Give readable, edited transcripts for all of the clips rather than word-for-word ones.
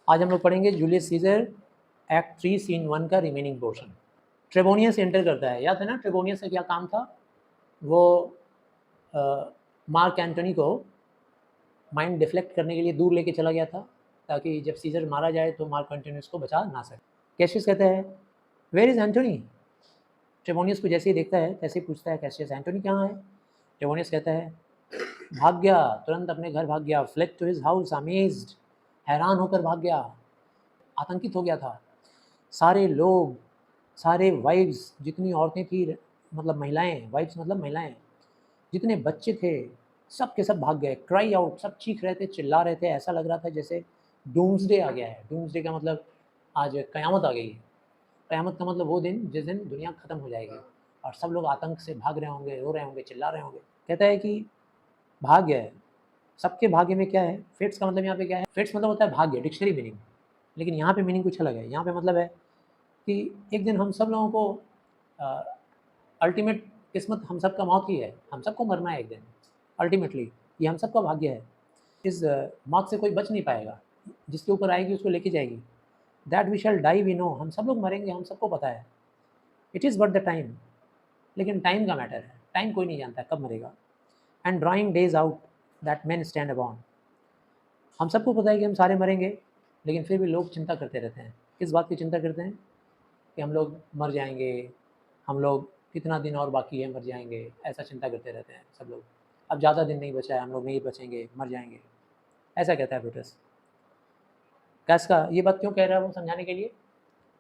आज हम लोग पढ़ेंगे जूलियस सीजर एक्ट 3 सीन 1 का रिमेनिंग पोर्शन। ट्रेबोनियस एंटर करता है, याद है ना ट्रेबोनियस का क्या काम था? वो मार्क एंटनी को माइंड डिफ्लेक्ट करने के लिए दूर लेके चला गया था, ताकि जब सीजर मारा जाए तो मार्क एंटनी उसको बचा ना सके। कैशियस कहता है वेयर इज एंटनी? ट्रेबोनियस को जैसे ही देखता है तैसे ही पूछता है कैशियस एंटनी कहाँ है? ट्रेबोनियस कहता है भाग गया, तुरंत अपने घर भाग गया। Fled to his house amazed, हैरान होकर भाग गया, आतंकित हो गया था। सारे लोग, सारे वाइफ्स, जितनी औरतें थी, मतलब महिलाएं, वाइफ्स मतलब महिलाएं, जितने बच्चे थे, सब के सब भाग गए। क्राई आउट, सब चीख रहे थे, चिल्ला रहे थे। ऐसा लग रहा था जैसे डूम्सडे आ गया है। डूम्सडे का मतलब आज क़यामत आ गई है। क़यामत का मतलब वो दिन जिस दिन दुनिया ख़त्म हो जाएगी और सब लोग आतंक से भाग रहे होंगे, रो रहे होंगे, चिल्ला रहे होंगे। कहता है कि भाग गया है। सबके भाग्य में क्या है? फेट्स का मतलब यहाँ पे क्या है? फेट्स मतलब होता है भाग्य, डिक्शनरी मीनिंग। लेकिन यहाँ पे मीनिंग कुछ अलग है। यहाँ पे मतलब है कि एक दिन हम सब लोगों को अल्टीमेट किस्मत हम सब का मौत ही है। हम सबको मरना है एक दिन अल्टीमेटली, ये हम सब का भाग्य है। इस मौत से कोई बच नहीं पाएगा, जिसके ऊपर आएगी उसको लेके जाएगी। That we shall die we know, हम सब लोग मरेंगे, हम सबको पता है। It is but the time, लेकिन टाइम का मैटर है। टाइम कोई नहीं जानता कब मरेगा। And drawing days out that man stand upon, हम सबको पता है कि हम सारे मरेंगे, लेकिन फिर भी लोग चिंता करते रहते हैं। किस बात की चिंता करते हैं? कि हम लोग मर जाएंगे, हम लोग कितना दिन और बाकी है, मर जाएंगे, ऐसा चिंता करते रहते हैं सब लोग। अब ज़्यादा दिन नहीं बचा है, हम लोग नहीं बचेंगे, मर जाएंगे, ऐसा कहता है ब्रूटस। कैस का ये बात क्यों कह रहा है? वो समझाने के लिए,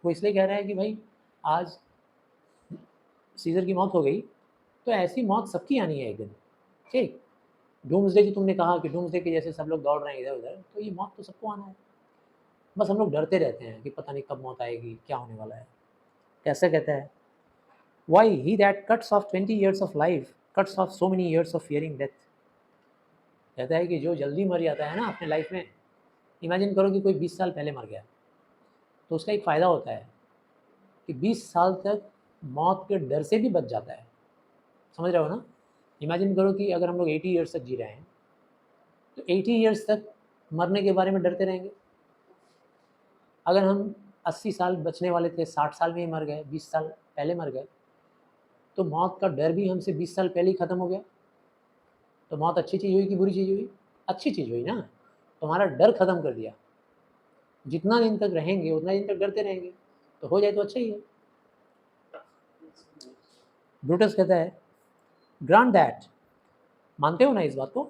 वो इसलिए कह रहा है कि भाई आज सीजर की मौत हो गई तो ऐसी मौत सबकी आनी है एक दिन, ठीक। डूम्सडे जो तुमने कहा कि डूम्सडे के जैसे सब लोग दौड़ रहे हैं इधर उधर, तो ये मौत तो सबको आना है। बस हम लोग डरते रहते हैं कि पता नहीं कब मौत आएगी, क्या होने वाला है। कैसे कहता है why he that cuts of 20 years of life cuts of so many years of fearing death. कहता है कि जो जल्दी मर जाता है ना अपने लाइफ में, इमेजिन करो कि कोई 20 साल पहले मर गया, तो उसका एक फ़ायदा होता है कि 20 साल तक मौत के डर से भी बच जाता है। समझ रहे हो ना? इमेजिन करो कि अगर हम लोग 80 years तक जी रहे हैं, तो 80 years तक मरने के बारे में डरते रहेंगे। अगर हम 80 साल बचने वाले थे, 60 साल में ही मर गए, 20 साल पहले मर गए, तो मौत का डर भी हमसे 20 साल पहले ही ख़त्म हो गया। तो मौत अच्छी चीज़ हुई कि बुरी चीज़ हुई? अच्छी चीज़ हुई ना, तुम्हारा डर ख़त्म कर दिया। जितना दिन तक रहेंगे उतना दिन तक डरते रहेंगे, तो हो जाए तो अच्छा ही है। ब्रूटस कहता है ग्रांट दैट, मानते हो ना इस बात को?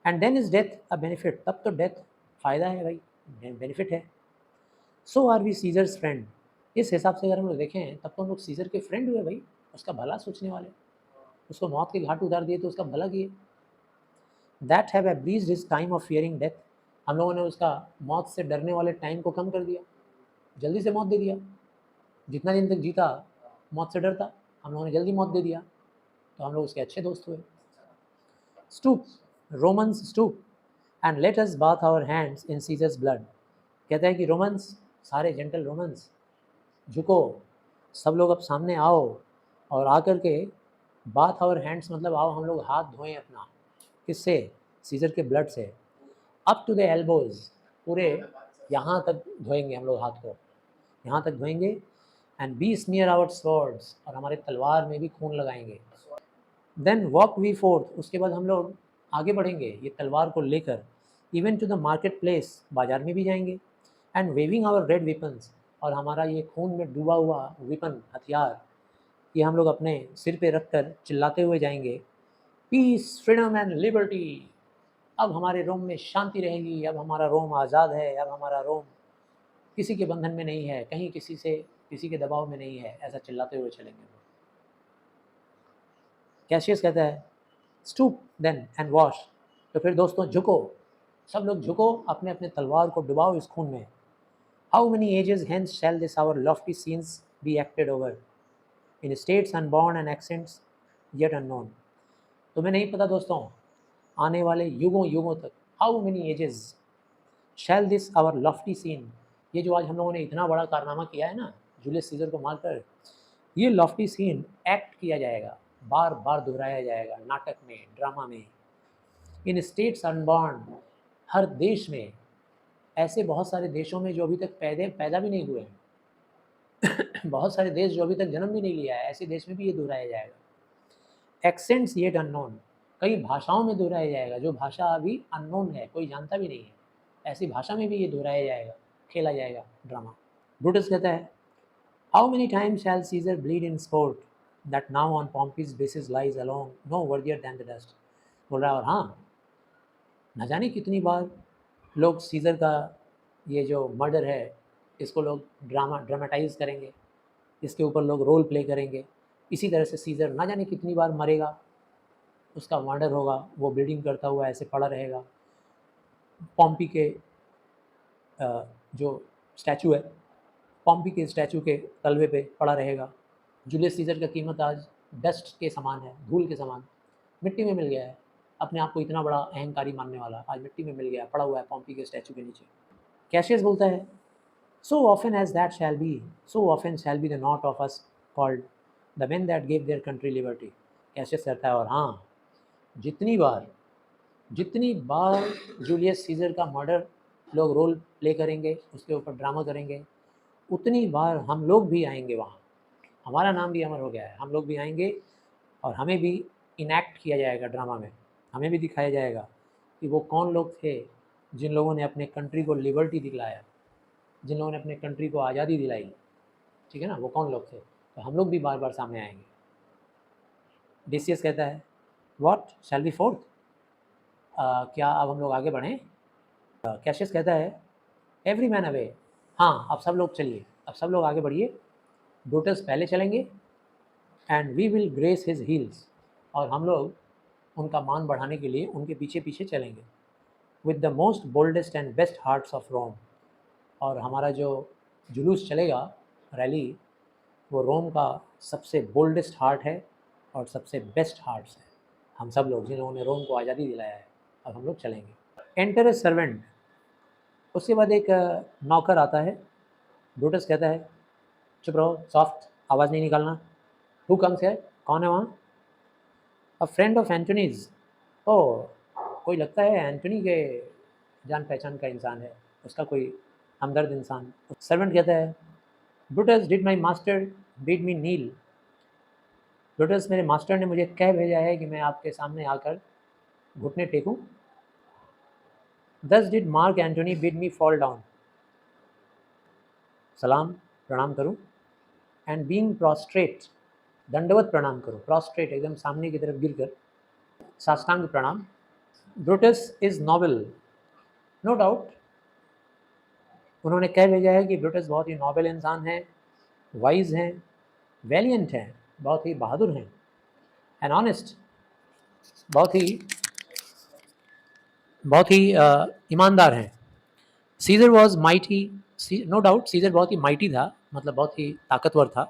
And then is death a benefit, तब तो डेथ फ़ायदा है भाई, बेनिफिट है। So are we Caesar's friend, इस हिसाब से अगर हम लोग देखें तब तो हम लोग सीजर के फ्रेंड हुए भाई, उसका भला सोचने वाले। उसको मौत के घाट उतार दिए तो उसका भला किए। That have abridged his time of fearing death, हम लोगों ने उसका मौत से डरने वाले टाइम को कम कर दिया, जल्दी से मौत दे दिया। जितना दिन तक जीता मौत से डरता, हम लोगों ने जल्दी मौत दे दिया, तो हम लोग उसके अच्छे दोस्त हुए। Stoop, Romans stoop and let us bathe our hands in Caesar's blood. कहता है कि रोमन्स, सारे जेंटल रोमन्स, झुको, सब लोग अब सामने आओ और आकर के बाथ आवर हैंड्स मतलब आओ हम लोग हाथ धोएं अपना। किससे? सीजर के ब्लड से। अप टू द एल्बोज, पूरे यहाँ तक धोएंगे हम लोग हाथ को, यहाँ तक धोएंगे। And besmear our swords, और हमारे तलवार में भी खून लगाएंगे। देन वॉक वी फोर्थ, उसके बाद हम लोग आगे बढ़ेंगे ये तलवार को लेकर। Even to the market place, बाजार में भी जाएंगे। And waving our red weapons, और हमारा ये खून में डूबा हुआ विपन, हथियार, ये हम लोग अपने सिर पे रख कर चिल्लाते हुए जाएंगे पीस, फ्रीडम एंड लिबर्टी। अब हमारे रोम में शांति रहेगी, अब हमारा रोम आज़ाद है, अब हमारा रोम किसी के बंधन में नहीं है, कहीं किसी से, किसी के दबाव में नहीं है, ऐसा चिल्लाते हुए चलेंगे। कैशियस कहता है स्टूप देन एंड वॉश, तो फिर दोस्तों झुको, सब लोग झुको, अपने अपने तलवार को डुबाओ इस खून में। How many ages hence shall this our lofty scenes be acted over in states unborn and accents yet unknown. तुम्हें नहीं पता दोस्तों, आने वाले युगों युगों तक, how many ages shall this our lofty scene, ये जो आज हम लोगों ने इतना बड़ा कारनामा किया है ना, जूलियस सीजर को मारकर, ये लॉफ्टी सीन एक्ट किया जाएगा, बार बार दोहराया जाएगा, नाटक में, ड्रामा में, इन स्टेट्स अनबॉर्न, हर देश में, ऐसे बहुत सारे देशों में जो अभी तक पैदा भी नहीं हुए हैं बहुत सारे देश जो अभी तक जन्म भी नहीं लिया है, ऐसे देश में भी ये दोहराया जाएगा। एक्सेंट्स येट अननोन, कई भाषाओं में दोहराया जाएगा, जो भाषा अभी अननोन है, कोई जानता भी नहीं है, ऐसी भाषा में भी ये दोहराया जाएगा, खेला जाएगा ड्रामा। ब्रूटस कहता है, how many times shall Caesar bleed in sport that now on Pompey's basis lies along no worthier than the dust. बोल रहा है, और हाँ, न जाने कितनी बार लोग सीजर का ये जो मर्डर है इसको लोग ड्रामेटाइज करेंगे, इसके ऊपर लोग रोल प्ले करेंगे, इसी तरह से सीजर ना जाने कितनी बार मरेगा, उसका मर्डर होगा, वो ब्लीडिंग करता हुआ ऐसे पड़ा रहेगा, पॉम्पी के जो स्टैचू है, पॉम्पी के स्टैचू के तलवे पे पड़ा रहेगा। जूलियस सीजर का कीमत आज डस्ट के समान है, धूल के समान, मिट्टी में मिल गया है। अपने आप को इतना बड़ा अहंकारी मानने वाला आज मिट्टी में मिल गया, पड़ा हुआ है पॉम्पी के स्टैचू के नीचे। कैशियस बोलता है, so often as that shall be, so often shall be the knot of us called the men that gave their country liberty. Cassius कहता है, और हाँ, जितनी बार जूलियस सीजर का मर्डर लोग रोल प्ले करेंगे, उसके ऊपर ड्रामा करेंगे, उतनी बार हम लोग भी आएंगे वहाँ, हमारा नाम भी अमर हो गया है, हम लोग भी आएंगे और हमें भी इनैक्ट किया जाएगा ड्रामा में, हमें भी दिखाया जाएगा कि वो कौन लोग थे जिन लोगों ने अपने कंट्री को लिबर्टी दिलाया, जिन लोगों ने अपने कंट्री को आज़ादी दिलाई, ठीक है ना, वो कौन लोग थे, तो हम लोग भी बार बार सामने आएंगे। डिसियस कहता है, व्हाट शैल बी फोर्थ, क्या अब हम लोग आगे बढ़ें। कैशियस कहता है, एवरी मैन अवे, हाँ अब सब लोग चलिए, अब सब लोग आगे बढ़िए, ब्रूटस पहले चलेंगे, and we will grace his heels, और हम लोग उनका मान बढ़ाने के लिए उनके पीछे पीछे चलेंगे, with the most boldest and best hearts of Rome, और हमारा जो जुलूस चलेगा, रैली, वो रोम का सबसे बोल्डेस्ट हार्ट है और सबसे बेस्ट हार्ट्स है, हम सब लोग जिन लोगों ने रोम को आज़ादी दिलाया है, अब हम लोग चलेंगे। एंटर ए सर्वेंट, उसके बाद एक नौकर आता है। ब्रूटस कहता है, चुप रहो, सॉफ्ट, आवाज़ नहीं निकालना। हु कम्स है, कौन है वहाँ। अ फ्रेंड ऑफ एंटनीज, ओ, कोई लगता है एंटनी के जान पहचान का इंसान है, उसका कोई हमदर्द इंसान। सर्वेंट कहता है, Brutus did my master bid me kneel, Brutus मेरे मास्टर ने मुझे कह भेजा है कि मैं आपके सामने आकर घुटने टेकूं। दस did mark Antony bid me fall down, सलाम प्रणाम करूं। एंड बीइंग प्रोस्ट्रेट, दंडवत प्रणाम करूं, प्रोस्ट्रेट एकदम सामने की तरफ गिरकर, साष्टांग प्रणाम। Brutus is noble, no doubt, उन्होंने कह भेजा है कि ब्रूटस बहुत ही नोबल इंसान है, वाइज हैं, वैलियंट हैं, बहुत ही बहादुर हैं, एंड ऑनेस्ट, बहुत ही ईमानदार हैं। Caesar was mighty, no doubt Caesar बहुत ही माइटी था, मतलब बहुत ही ताकतवर था।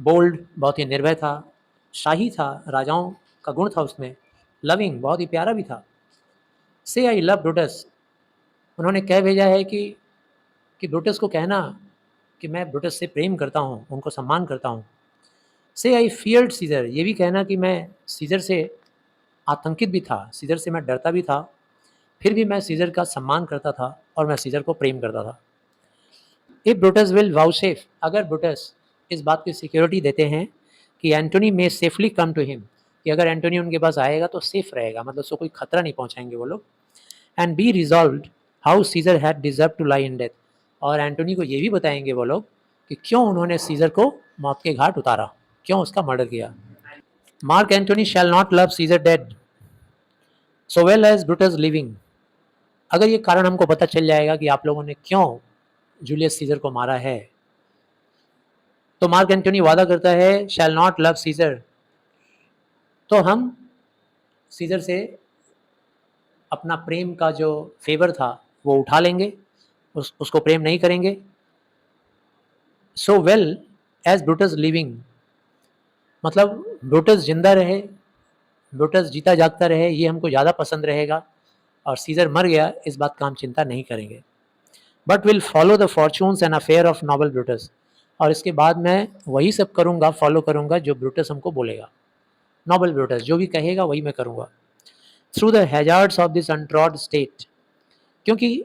बोल्ड, बहुत ही निर्भय था। शाही था, राजाओं का गुण था उसमें। लविंग, बहुत ही प्यारा भी था। से आई लव ब्रूटस, उन्होंने कह भेजा है कि ब्रूटस को कहना कि मैं ब्रूटस से प्रेम करता हूँ, उनको सम्मान करता हूँ। से आई फियर्ड सीजर, ये भी कहना कि मैं सीजर से आतंकित भी था, सीजर से मैं डरता भी था, फिर भी मैं सीजर का सम्मान करता था और मैं सीजर को प्रेम करता था। इफ ब्रूटस विल वाउचेफ, अगर ब्रूटस इस बात की सिक्योरिटी देते हैं कि एंटोनी मे सेफली कम टू हिम, कि अगर एंटोनी उनके पास आएगा तो सेफ रहेगा, मतलब उसको कोई खतरा नहीं पहुंचाएंगे वो लोग। And be resolved how Caesar had deserve to lie in death, और एंटोनी को ये भी बताएंगे वो लोग कि क्यों उन्होंने सीजर को मौत के घाट उतारा, क्यों उसका मर्डर किया। Mark Antony shall not love Caesar dead so well as Brutus living, अगर ये कारण हमको पता चल जाएगा कि आप लोगों ने क्यों जूलियस सीजर को मारा है, तो मार्क एंटोनी वादा करता है, शैल नॉट लव सीजर, तो हम सीजर से अपना प्रेम का जो फेवर था वो उठा लेंगे, उसको प्रेम नहीं करेंगे। So well as Brutus living, मतलब ब्रूटस जिंदा रहे, ब्रूटस जीता जागता रहे, ये हमको ज़्यादा पसंद रहेगा, और सीजर मर गया इस बात का हम चिंता नहीं करेंगे। But will follow the fortunes and affair of noble Brutus, और इसके बाद मैं वही सब करूँगा, फॉलो करूँगा जो ब्रूटस हमको बोलेगा, नोबल ब्रूटस जो भी कहेगा वही मैं करूँगा। Through the hazards of this untrod state, क्योंकि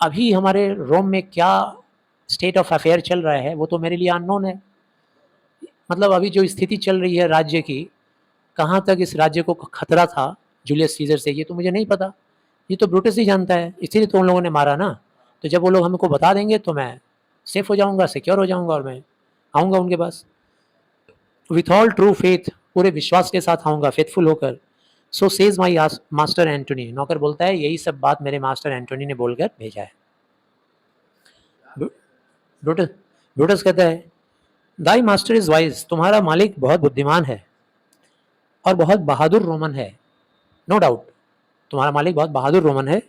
अभी हमारे रोम में क्या स्टेट ऑफ अफेयर चल रहा है वो तो मेरे लिए अननोन है। मतलब अभी जो स्थिति चल रही है राज्य की, कहाँ तक इस राज्य को खतरा था जूलियस सीजर से, ये तो मुझे नहीं पता। ये तो ब्रूटस ही जानता है, इसीलिए तो उन लोगों ने मारा ना। तो जब वो लोग हमको बता देंगे तो मैं सेफ हो जाऊंगा, सिक्योर हो जाऊंगा और मैं आऊँगा उनके पास विथ ऑल ट्रू फेथ, पूरे विश्वास के साथ आऊँगा, फेथफुल होकर। सो सेज माई मास्टर एंटोनी, नौकर बोलता है यही सब बात मेरे मास्टर एंटोनी ने बोलकर भेजा है। ब्रूटस ब्रूटस कहता है दाई मास्टर इज वाइज, तुम्हारा मालिक बहुत बुद्धिमान है और बहुत बहादुर रोमन है। नो डाउट, तुम्हारा मालिक बहुत बहादुर रोमन है,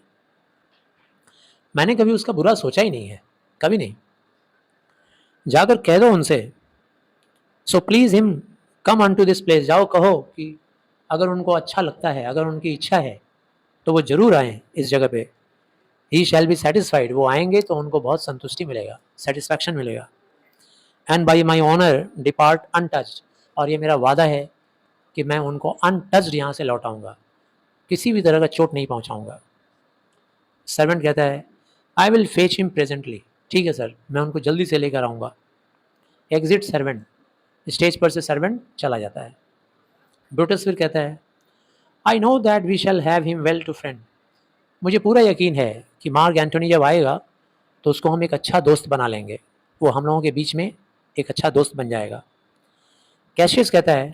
मैंने कभी उसका बुरा सोचा ही नहीं है, कभी नहीं। जाकर कह दो उनसे, so please him come on to this place, जाओ कहो कि अगर उनको अच्छा लगता है, अगर उनकी इच्छा है तो वो जरूर आए इस जगह पे। ही शैल बी सेटिस्फाइड, वो आएंगे तो उनको बहुत संतुष्टि मिलेगा, सेटिस्फैक्शन मिलेगा। And by my honour depart untouched, और ये मेरा वादा है कि मैं उनको अनटच्ड यहाँ से लौटाऊंगा, किसी भी तरह का चोट नहीं पहुँचाऊंगा। सर्वेंट कहता है I will fetch him presently, ठीक है सर, मैं उनको जल्दी से लेकर आऊँगा। एग्जिट सर्वेंट, स्टेज पर से सर्वेंट चला जाता है। ब्रूटस फिर कहता है I know that we shall have him well to friend, मुझे पूरा यकीन है कि मार्क एंटोनी जब आएगा तो उसको हम एक अच्छा दोस्त बना लेंगे, वो हम लोगों के बीच में एक अच्छा दोस्त बन जाएगा। कैशियस कहता है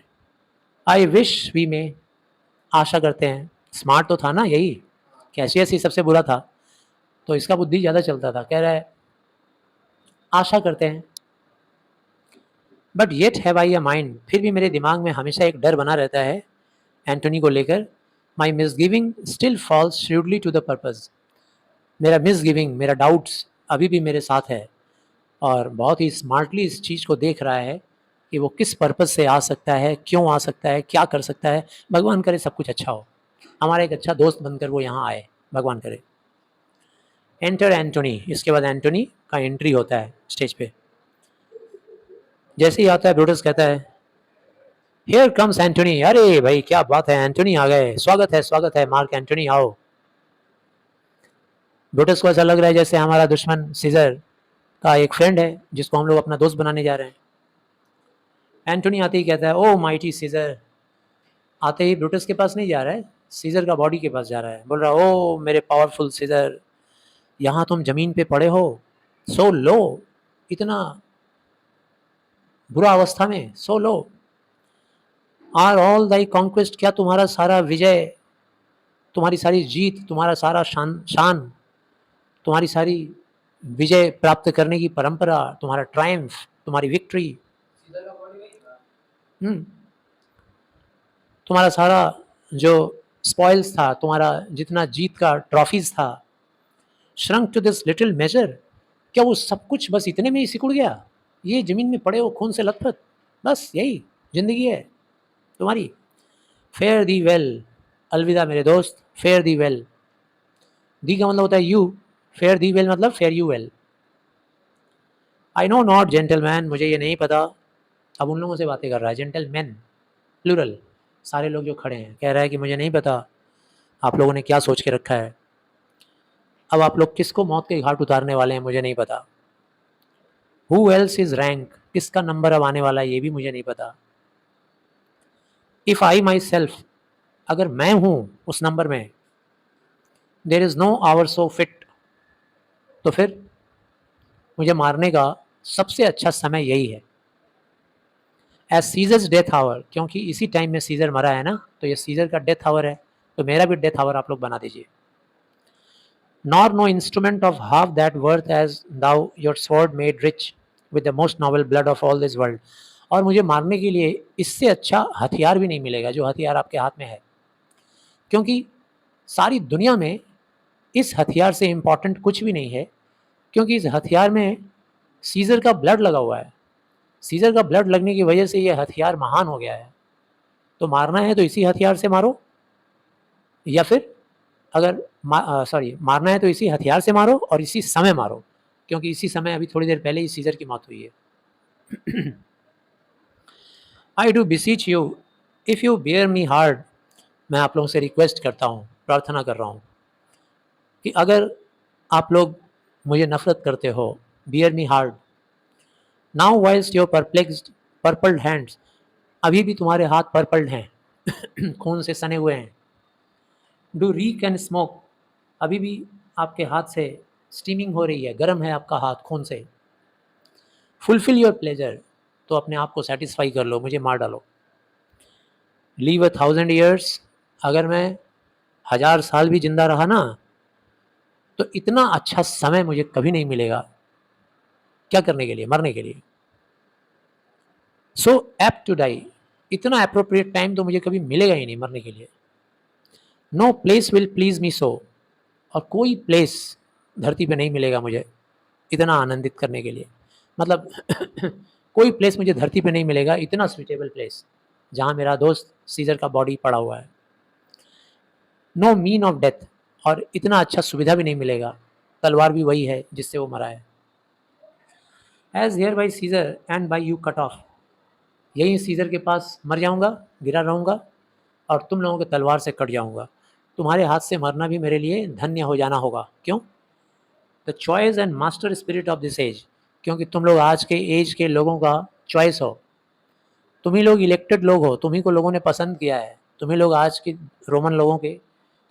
आई विश वी में, आशा करते हैं। स्मार्ट तो था ना यही, कैशियस ही सबसे बुरा था, तो इसका बुद्धि ज़्यादा चलता था। कह रहा है आशा करते हैं, but yet have I a mind, फिर भी मेरे दिमाग में हमेशा एक डर बना रहता है एंटोनी को लेकर। My misgiving still falls shrewdly to the purpose, मेरा मिसगिविंग, मेरा डाउट्स अभी भी मेरे साथ है और बहुत ही स्मार्टली इस चीज़ को देख रहा है कि वो किस पर्पज़ से आ सकता है, क्यों आ सकता है, क्या कर सकता है। भगवान करे सब कुछ अच्छा हो, हमारा एक अच्छा दोस्त बनकर वो यहाँ आए, भगवान करे। एंटर एंटोनी, इसके बाद एंटोनी का एंट्री होता है स्टेज पे। जैसे ही आता है ब्रूटस कहता है हियर कम्स एंटोनी, अरे भाई क्या बात है, एंटोनी आ गए, स्वागत है मार्क एंटोनी, आओ। ब्रूटस को ऐसा लग रहा है जैसे हमारा दुश्मन सीजर का एक फ्रेंड है जिसको हम लोग अपना दोस्त बनाने जा रहे हैं। एंटोनी आते ही कहता है ओ माइटी सीजर, आते ही ब्रूटस के पास नहीं जा रहा है, सीजर का बॉडी के पास जा रहा है, बोल रहा है ओ मेरे पावरफुल सीजर, यहाँ तुम जमीन पे पड़े हो, सो लो, इतना बुरा अवस्था में, सो लो। आर ऑल दाई कॉन्क्वेस्ट, क्या तुम्हारा सारा विजय, तुम्हारी सारी जीत, तुम्हारा सारा शान, तुम्हारी सारी विजय प्राप्त करने की परंपरा, तुम्हारा ट्रायम्फ, तुम्हारी विक्ट्री, तुम्हारा सारा जो स्पॉइल्स था, तुम्हारा जितना जीत का ट्रॉफीज था, shrunk to this little measure, क्या वो सब कुछ बस इतने में ही सिकुड़ गया? ये ज़मीन में पड़े हो खून से लथपथ, बस यही ज़िंदगी है तुम्हारी। फेयर दी वेल, अलविदा मेरे दोस्त, फेयर दी वेल। दी का मतलब होता है यू, फेयर दी वेल मतलब fair you well. I know not gentleman, मुझे ये नहीं पता। अब उन लोगों से बातें कर रहा है, जेंटलमैन प्लूरल, सारे लोग जो खड़े हैं, कह रहा है कि मुझे नहीं पता आप लोगों ने क्या सोच के रखा है, अब आप लोग किसको मौत के घाट उतारने वाले हैं मुझे नहीं पता। हु एल्स इज रैंक, किसका नंबर अब आने वाला है ये भी मुझे नहीं पता। इफ़ आई माई सेल्फ, अगर मैं हूँ उस नंबर में, there is no hour so fit, तो फिर मुझे मारने का सबसे अच्छा समय यही है। एज सीजर्स डेथ आवर, क्योंकि इसी टाइम में सीजर मरा है ना, तो ये सीजर का डेथ आवर है, तो मेरा भी डेथ आवर आप लोग बना दीजिए। Nor no instrument of half that worth as thou your sword made rich with the most noble blood of all this world, और मुझे मारने के लिए इससे अच्छा हथियार भी नहीं मिलेगा जो हथियार आपके हाथ में है, क्योंकि सारी दुनिया में इस हथियार से इम्पॉर्टेंट कुछ भी नहीं है, क्योंकि इस हथियार में सीजर का ब्लड लगा हुआ है। सीजर का ब्लड लगने की वजह से ये हथियार महान हो गया है। तो मारना है तो इसी हथियार से मारो, या फिर अगर मारना है तो इसी हथियार से मारो और इसी समय मारो, क्योंकि इसी समय अभी थोड़ी देर पहले ही सीजर की मौत हुई है। I do beseech you if you bear me hard, मैं आप लोगों से रिक्वेस्ट करता हूँ, प्रार्थना कर रहा हूँ कि अगर आप लोग मुझे नफरत करते हो, bear me hard. Now whilst your perplexed purpled hands, अभी भी तुम्हारे हाथ पर्पल्ड हैं खून से सने हुए हैं। डू रीक एंड स्मोक, अभी भी आपके हाथ से स्टीमिंग हो रही है, गर्म है आपका हाथ खून से। फुलफिल योर प्लेजर, तो अपने आप को सेटिस्फाई कर लो, मुझे मार डालो। लीव 1,000 ईयर्स, अगर मैं 1000 साल भी जिंदा रहा ना तो इतना अच्छा समय मुझे कभी नहीं मिलेगा। क्या करने के लिए? मरने के लिए। सो एप्ट टू डाई, इतना अप्रोप्रिएट टाइम तो मुझे कभी मिलेगा ही नहीं मरने के लिए। नो प्लेस विल प्लीज मी सो, और कोई प्लेस धरती पे नहीं मिलेगा मुझे इतना आनंदित करने के लिए। मतलब कोई प्लेस मुझे धरती पे नहीं मिलेगा इतना सुइटेबल प्लेस जहाँ मेरा दोस्त सीजर का बॉडी पड़ा हुआ है। नो मीन ऑफ डेथ, और इतना अच्छा सुविधा भी नहीं मिलेगा, तलवार भी वही है जिससे वो मरा है। As here by Caesar and by you cut off, यही सीजर के पास मर जाऊंगा, गिरा रहूंगा, और तुम लोगों के तलवार से कट जाऊंगा। तुम्हारे हाथ से मरना भी मेरे लिए धन्य हो जाना होगा। क्यों? The choice and master spirit of this age, क्योंकि तुम लोग आज के एज के लोगों का चॉइस हो। तुम ही लोग इलेक्टेड लोग हो, तुम्ही को लोगों ने पसंद किया है। तुम्ही लोग आज के रोमन लोगों के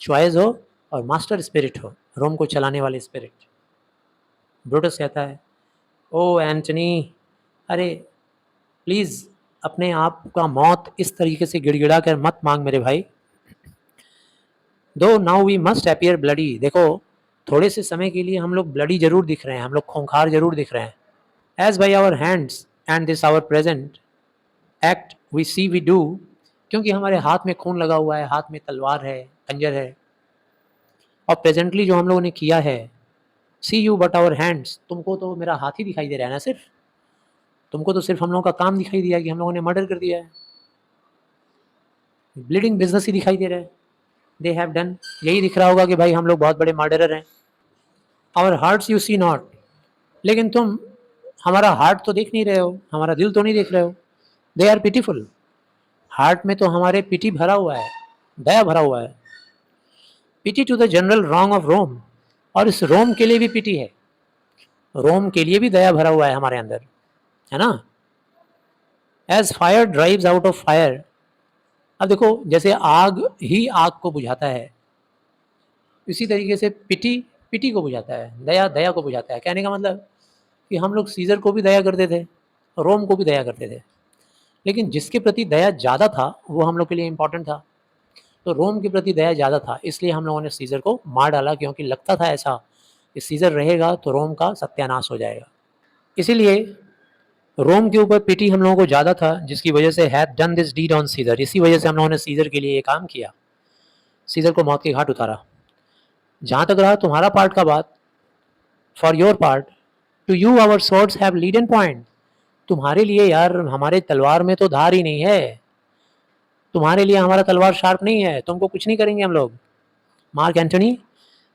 चॉइस हो और मास्टर स्पिरिट हो, रोम को चलाने वाले स्पिरिट। ब्रूटस कहता है, ओ एंटनी, अरे प्लीज़ अपने आप का मौत इस तरीके से गिड़गिड़ा कर मत मांग मेरे भाई। Though now we must appear bloody, देखो थोड़े से समय के लिए हम लोग ब्लडी जरूर दिख रहे हैं, हम लोग खूंखार जरूर दिख रहे हैं। As by our hands and this our present act we see we do, क्योंकि हमारे हाथ में खून लगा हुआ है, हाथ में तलवार है, खंजर है, और प्रेजेंटली जो हम लोगों ने किया है, सी यू बट आवर हैंड्स, तुमको तो मेरा हाथ ही दिखाई दे रहा है ना, सिर्फ तुमको तो सिर्फ हम लोगों का काम दिखाई दिया कि हम लोगों ने मर्डर कर दिया है, ब्लीडिंग बिजनेस ही दिखाई दे रहा है। दे हैव डन, यही दिख रहा होगा कि भाई हम लोग बहुत बड़े मर्डरर हैं। Our hearts you see not, लेकिन तुम हमारा हार्ट तो देख नहीं रहे हो, हमारा दिल तो नहीं देख रहे हो। दे आर पिटीफुल, हार्ट में तो हमारे पिटी भरा हुआ है, दया भरा हुआ है। Pity to the general wrong of Rome, और इस रोम के लिए भी पिटी है, रोम के लिए भी दया भरा हुआ है हमारे अंदर, है ना। As fire drives out of fire, अब देखो जैसे आग ही आग को बुझाता है, इसी तरीके से पिटी पिटी को बुझाता है, दया दया को बुझाता है। कहने का मतलब कि हम लोग सीजर को भी दया करते थे, रोम को भी दया करते थे, लेकिन जिसके प्रति दया ज़्यादा था वो हम लोग के लिए इम्पोर्टेंट था। तो रोम के प्रति दया ज़्यादा था, इसलिए हम लोगों ने सीजर को मार डाला, क्योंकि लगता था ऐसा कि सीजर रहेगा तो रोम का सत्यानाश हो जाएगा। इसीलिए रोम के ऊपर पिटी हम लोगों को ज़्यादा था, जिसकी वजह से had done this deed on Caesar, इसी वजह से हम लोगों ने सीजर के लिए ये काम किया, सीजर को मौत के घाट उतारा। जहाँ तक रहा तुम्हारा पार्ट का बात, for your part to you our swords have leaden point, तुम्हारे लिए यार हमारे तलवार में तो धार ही नहीं है, तुम्हारे लिए हमारा तलवार शार्प नहीं है, तुमको कुछ नहीं करेंगे हम लोग। Mark Antony,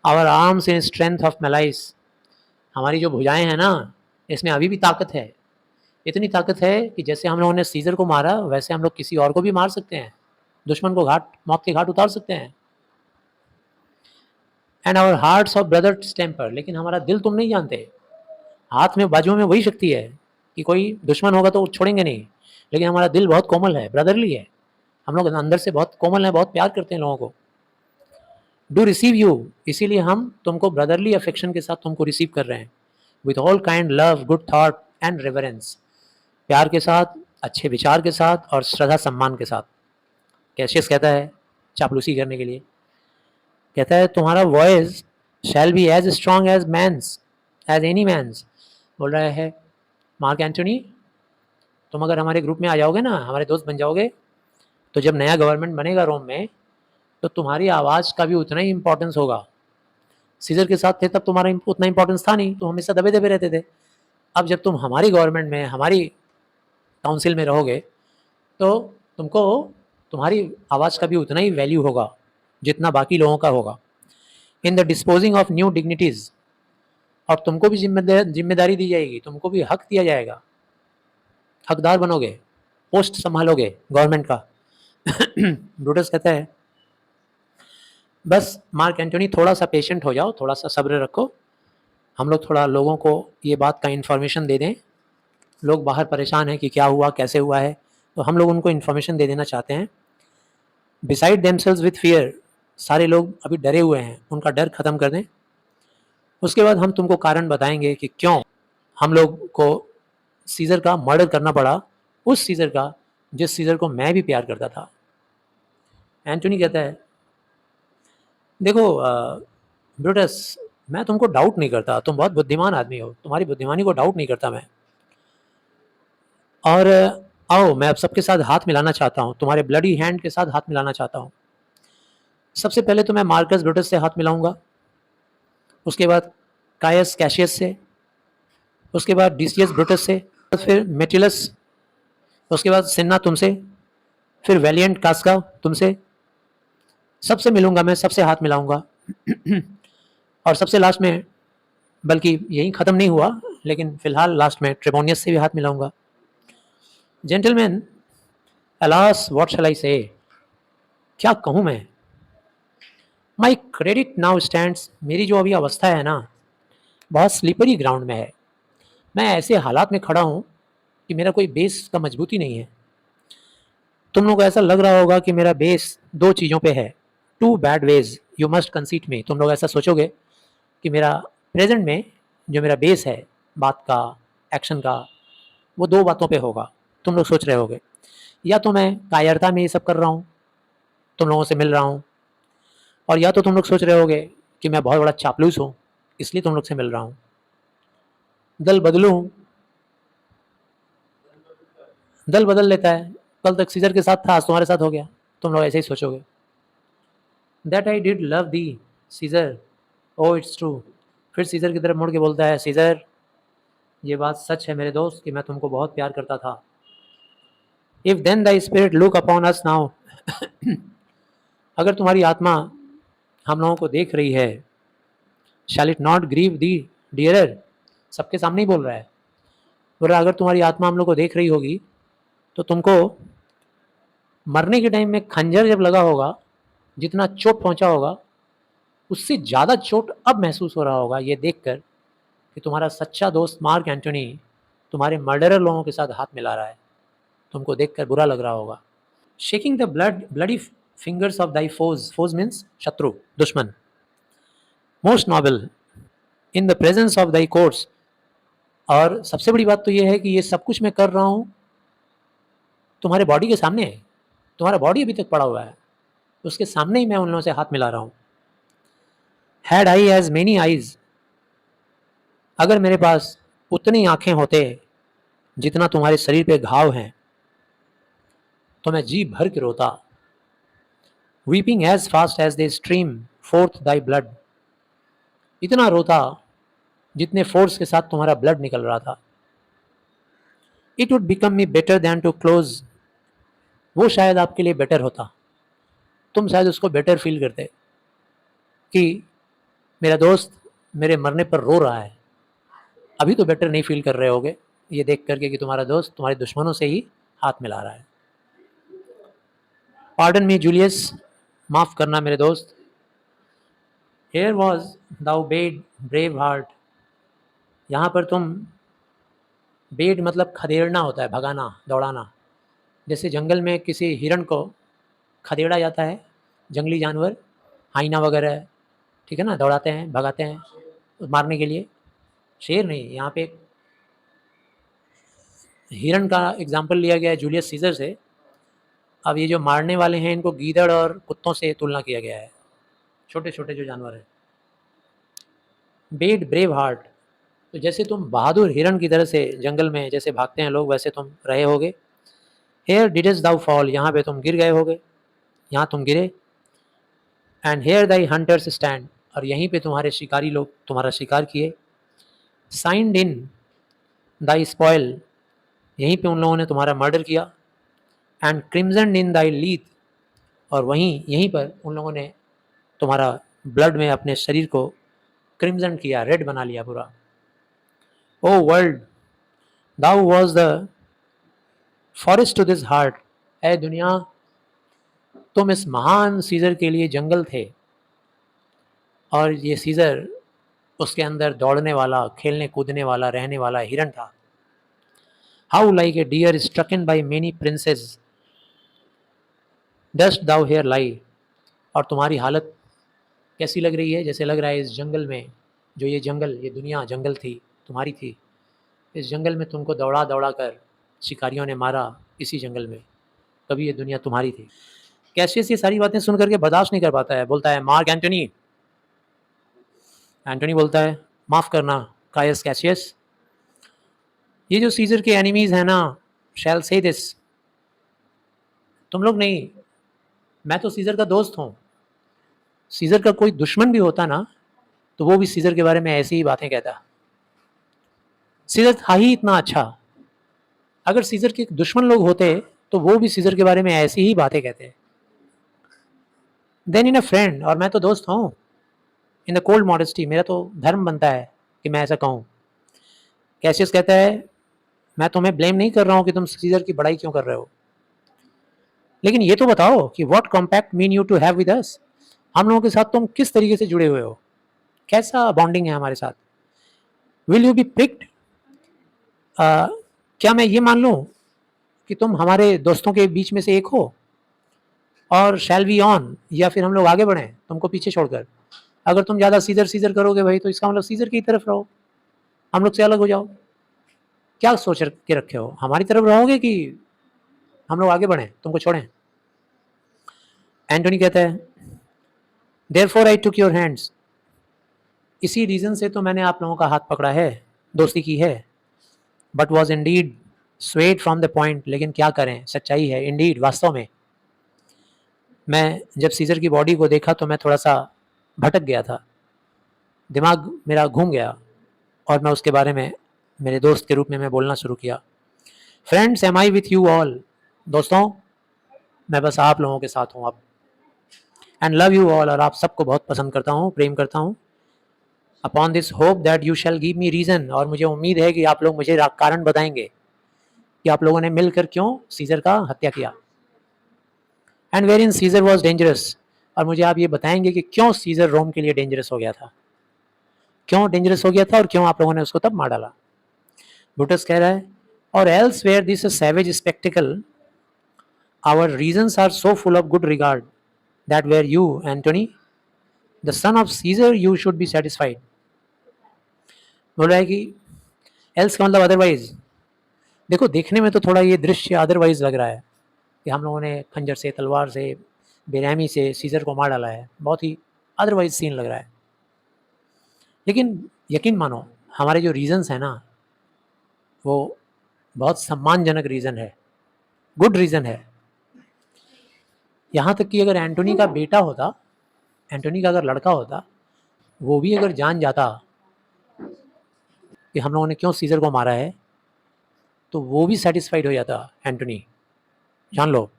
our arms in strength of malice, हमारी जो भुजाएं हैं ना इसमें अभी भी ताकत है, इतनी ताकत है कि जैसे हम लोगों ने सीजर को मारा वैसे हम लोग किसी और को भी मार सकते हैं, दुश्मन को घाट मौत के घाट उतार सकते हैं। And our hearts of brothers temper, लेकिन हमारा दिल तुम नहीं जानते, हाथ में बाजुओं में वही शक्ति है कि कोई दुश्मन होगा तो छोड़ेंगे नहीं, लेकिन हमारा दिल बहुत कोमल है, ब्रदरली है, हम लोग अंदर से बहुत कोमल है, बहुत प्यार करते हैं लोगों को। डू रिसीव यू, इसीलिए हम तुमको ब्रदरली अफेक्शन के साथ तुमको रिसीव कर रहे हैं, with all kind love good thought and reverence, प्यार के साथ, अच्छे विचार के साथ और श्रद्धा सम्मान के साथ। कैशियस कहता है चापलूसी करने के लिए, कहता है तुम्हारा voice shall be as strong as man's, as any man's, बोल रहा है मार्क एंटनी, तुम अगर हमारे ग्रुप में आ जाओगे ना, हमारे दोस्त बन जाओगे, तो जब नया गवर्नमेंट बनेगा रोम में तो तुम्हारी आवाज़ का भी उतना ही इम्पोर्टेंस होगा। सीजर के साथ थे तब तुम्हारा उतना इम्पोर्टेंस था नहीं, तुम हमेशा दबे दबे रहते थे। अब जब तुम हमारी गवर्नमेंट में, हमारी काउंसिल में रहोगे तो तुमको तुम्हारी आवाज़ का भी उतना ही वैल्यू होगा जितना बाकी लोगों का होगा। In the disposing of new dignities, और तुमको भी जिम्मेदारी दी जाएगी, तुमको भी हक दिया जाएगा, हकदार बनोगे, पोस्ट संभालोगे गवर्नमेंट का। ब्रूटस कहता है बस मार्क एंटोनी थोड़ा सा पेशेंट हो जाओ, थोड़ा सा सब्र रखो, हम लोग थोड़ा लोगों को ये बात का इन्फॉर्मेशन दे दें। लोग बाहर परेशान हैं कि क्या हुआ, कैसे हुआ है, तो हम लोग उनको इन्फॉर्मेशन दे देना चाहते हैं। बिसाइड देमसेल्व्स विथ फियर, सारे लोग अभी डरे हुए हैं, उनका डर ख़त्म कर दें। उसके बाद हम तुमको कारण बताएंगे कि क्यों हम लोग को सीज़र का मर्डर करना पड़ा, उस सीज़र का जिस सीज़र को मैं भी प्यार करता था। एंटोनी कहता है, देखो ब्रूटस, मैं तुमको डाउट नहीं करता, तुम बहुत बुद्धिमान आदमी हो, तुम्हारी बुद्धिमानी को डाउट नहीं करता मैं। और आओ, मैं अब सबके साथ हाथ मिलाना चाहता हूँ, तुम्हारे ब्लडी हैंड के साथ हाथ मिलाना चाहता हूँ। सबसे पहले तो मैं मार्कस ब्रूटस से हाथ मिलाऊंगा, उसके बाद कायस कैशियस से, उसके बाद डिसियस ब्रूटस से, फिर मेटिलस, उसके बाद सिन्ना तुमसे, फिर वैलियंट कास्का तुमसे, सबसे मिलूंगा मैं, सबसे हाथ मिलाऊंगा। और सबसे लास्ट में, बल्कि यही ख़त्म नहीं हुआ, लेकिन फ़िलहाल लास्ट में ट्रेबोनियस से भी हाथ मिलाऊंगा। जेंटलमैन, अलास व्हाट शैल आई से, क्या कहूँ मैं। माई क्रेडिट नाउ स्टैंड्स, मेरी जो अभी अवस्था है ना, बहुत स्लिपरी ग्राउंड में है। मैं ऐसे हालात में खड़ा हूँ कि मेरा कोई बेस का मजबूती नहीं है। तुम लोग को ऐसा लग रहा होगा कि मेरा बेस दो चीज़ों पे है, two bad ways you must conceit me. तुम लोग ऐसा सोचोगे कि मेरा प्रेजेंट में जो मेरा बेस है बात का, एक्शन का, वो दो बातों पे होगा। तुम लोग सोच रहे होगे, या तो मैं कायरता में ये सब कर रहा हूँ, तुम लोगों से मिल रहा हूँ, और या तो तुम लोग सोच रहे होगे कि मैं बहुत बड़ा चापलूस हूँ, इसलिए तुम लोग से मिल रहा हूँ। दल बदलूँ, दल बदल लेता है, कल तक सीजर के साथ था, आज तुम्हारे साथ हो गया, तुम लोग ऐसे ही सोचोगे। That I did love thee Caesar, O it's true. फिर सीजर की तरफ मुड़ के बोलता है, सीजर ये बात सच है मेरे दोस्त कि मैं तुमको बहुत प्यार करता था। If then the spirit look upon us now, अगर तुम्हारी आत्मा हम लोगों को देख रही है, shall it not grieve the dearer, सबके सामने ही बोल रहा है, बोल रहा अगर तुम्हारी आत्मा हम लोग को देख रही होगी तो तुमको मरने के टाइम में खंजर जब लगा होगा, जितना चोट पहुंचा होगा, उससे ज़्यादा चोट अब महसूस हो रहा होगा ये देखकर कि तुम्हारा सच्चा दोस्त मार्क एंटोनी तुम्हारे मर्डरर लोगों के साथ हाथ मिला रहा है। तुमको देखकर बुरा लग रहा होगा। Shaking the bloody fingers of thy foes, foes means शत्रु, दुश्मन, most noble in the presence of thy courts. और सबसे बड़ी बात तो ये है कि ये सब कुछ मैं कर रहा हूँ तुम्हारे बॉडी के सामने है, तुम्हारा बॉडी अभी तक पड़ा हुआ है, उसके सामने ही मैं उन लोगों से हाथ मिला रहा हूँ। Had I has many eyes, अगर मेरे पास उतनी आंखें होते जितना तुम्हारे शरीर पे घाव हैं, तो मैं जी भर के रोता। Weeping as fast as they stream forth thy blood, इतना रोता जितने फोर्स के साथ तुम्हारा ब्लड निकल रहा था। It would become me better than to close, वो शायद आपके लिए बेटर होता, तुम शायद उसको बेटर फील करते कि मेरा दोस्त मेरे मरने पर रो रहा है। अभी तो बेटर नहीं फील कर रहे होगे ये देख करके कि तुम्हारा दोस्त तुम्हारे दुश्मनों से ही हाथ मिला रहा है। पार्डन मी जूलियस, माफ़ करना मेरे दोस्त। Here was thou bayed brave heart, यहाँ पर तुम, बेड मतलब खदेड़ना होता है, भगाना, दौड़ाना। जैसे जंगल में किसी हिरण को खदेड़ा जाता है, जंगली जानवर, हाइना वगैरह, ठीक है ना, दौड़ाते हैं, भगाते हैं मारने के लिए। शेर नहीं, यहाँ पे हिरण का एग्जाम्पल लिया गया है जूलियस सीजर से। अब ये जो मारने वाले हैं इनको गीदड़ और कुत्तों से तुलना किया गया है, छोटे छोटे जो जानवर हैं। बेड ब्रेव हार्ट, तो जैसे तुम बहादुर हिरण की तरह से जंगल में जैसे भागते हैं लोग, वैसे तुम रहे होगे। हेयर डिडस्ट दाउ फॉल, यहाँ पे तुम गिर गए होगे, यहाँ तुम गिरे। And here thy hunters stand, और यहीं पे तुम्हारे शिकारी लोग तुम्हारा शिकार किए। साइंड इन दाई स्पॉयल, यहीं पे उन लोगों ने तुम्हारा मर्डर किया। एंड क्रिम्जन इन दाई लीथ, और वहीं यहीं पर उन लोगों ने तुम्हारा ब्लड में अपने शरीर को क्रिम्जन किया, रेड बना लिया पूरा। O world thou was the forest to this hart, ए दुनिया तुम इस महान सीजर के लिए जंगल थे, और ये सीजर उसके अंदर दौड़ने वाला, खेलने कूदने वाला, रहने वाला हिरन था। How like a deer strucken by many princes dost thou here lie. और तुम्हारी हालत कैसी लग रही है? जैसे लग रहा है इस जंगल में, जो ये जंगल, ये दुनिया जंगल थी, तुम्हारी थी। इस जंगल में तुमको दौड़ा दौड़ा कर शिकारियों ने मारा, इसी जंगल में कभी ये दुनिया तुम्हारी थी। कैशियस ये सारी बातें सुन करके बर्दाश्त नहीं कर पाता है, बोलता है मार्क एंटोनी। एंटोनी बोलता है माफ़ करना कायस कैशियस, ये जो सीजर के एनिमीज़ हैं ना, शैल से दिस, तुम लोग नहीं, मैं तो सीजर का दोस्त हूँ। सीजर का कोई दुश्मन भी होता ना, तो वो भी सीजर के बारे में ऐसी ही बातें कहता। सीजर था ही इतना अच्छा, अगर सीजर के दुश्मन लोग होते तो वो भी सीजर के बारे में ऐसी ही बातें कहते। देन इन अ फ्रेंड, और मैं तो दोस्त हूँ, इन द कोल्ड मॉडेस्टी, मेरा तो धर्म बनता है कि मैं ऐसा कहूँ। कैशियस कहता है मैं तुम्हें ब्लेम नहीं कर रहा हूँ कि तुम सीजर की बड़ाई क्यों कर रहे हो, लेकिन ये तो बताओ कि what compact mean you to have with us, हम लोगों के साथ तुम किस तरीके से जुड़े हुए हो, कैसा बॉन्डिंग है हमारे साथ। विल यू बी पिक्ड, क्या मैं ये मान लूँ कि तुम हमारे दोस्तों के बीच में से एक हो, और शैल वी ऑन, या फिर हम लोग आगे बढ़ें तुमको पीछे छोड़कर। अगर तुम ज़्यादा सीजर सीजर करोगे भाई, तो इसका मतलब सीजर की तरफ रहो, हम लोग से अलग हो जाओ। क्या सोच के रखे हो, हमारी तरफ रहोगे कि हम लोग आगे बढ़ें तुमको छोड़ें। एंटोनी कहता है therefore I took your hands, इसी रीज़न से तो मैंने आप लोगों का हाथ पकड़ा है, दोस्ती की है। But was Indeed swayed from the point, लेकिन क्या करें, सच्चाई है, इंडीड वास्तव में। मैं जब सीजर की बॉडी को देखा तो मैं थोड़ा सा भटक गया था, दिमाग मेरा घूम गया, और मैं उसके बारे में मेरे दोस्त के रूप में मैं बोलना शुरू किया। Friends am I with you all, दोस्तों मैं बस आप लोगों के साथ हूँ अब। एंड लव यू ऑल, और आप सबको बहुत पसंद करता हूँ, प्रेम करता हूँ। Upon this hope that you shall give me reason, और मुझे उम्मीद है कि आप लोग मुझे कारण बताएंगे कि आप लोगों ने मिलकर क्यों सीजर का हत्या किया। And wherein Caesar was dangerous, और मुझे आप ये बताएंगे कि क्यों सीजर रोम के लिए डेंजरस हो गया था, क्यों डेंजरस हो गया था, और क्यों आप लोगों ने उसको तब मार डाला। ब्रूटस कह रहा है or else were this savage spectacle our reasons are so full of good regard that were you Antony the son of Caesar you should be satisfied. बोल रहा है कि एल्स का मतलब अदरवाइज। देखो देखने में तो थोड़ा ये दृश्य अदरवाइज लग रहा है कि हम लोगों ने खंजर से, तलवार से, बेरहमी से सीजर को मार डाला है, बहुत ही अदरवाइज सीन लग रहा है। लेकिन यकीन मानो हमारे जो रीजंस हैं ना, वो बहुत सम्मानजनक रीज़न है, गुड रीज़न है। यहाँ तक कि अगर एंटोनी का बेटा होता, एंटोनी का अगर लड़का होता, वो भी अगर जान जाता कि हम लोगों ने क्यों सीजर को मारा है, तो वो भी सेटिस्फाइड हो जाता। एंटोनी जान लो,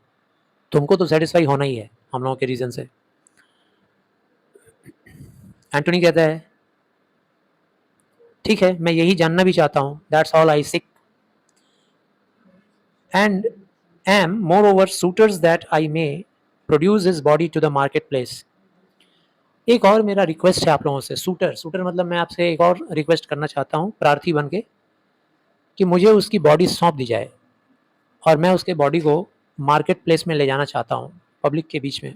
तुमको तो सेटिस्फाई होना ही है हम लोगों के रीज़न से। एंटोनी कहता है ठीक है, मैं यही जानना भी चाहता हूँ, that's all I seek and am moreover suitors that I may produce his body to the market place. एक और मेरा रिक्वेस्ट है आप लोगों से, सूटर, सूटर मतलब मैं आपसे एक और रिक्वेस्ट करना चाहता हूँ प्रार्थी बन के, कि मुझे उसकी बॉडी सौंप दी जाए, और मैं उसके बॉडी को मार्केट प्लेस में ले जाना चाहता हूँ, पब्लिक के बीच में।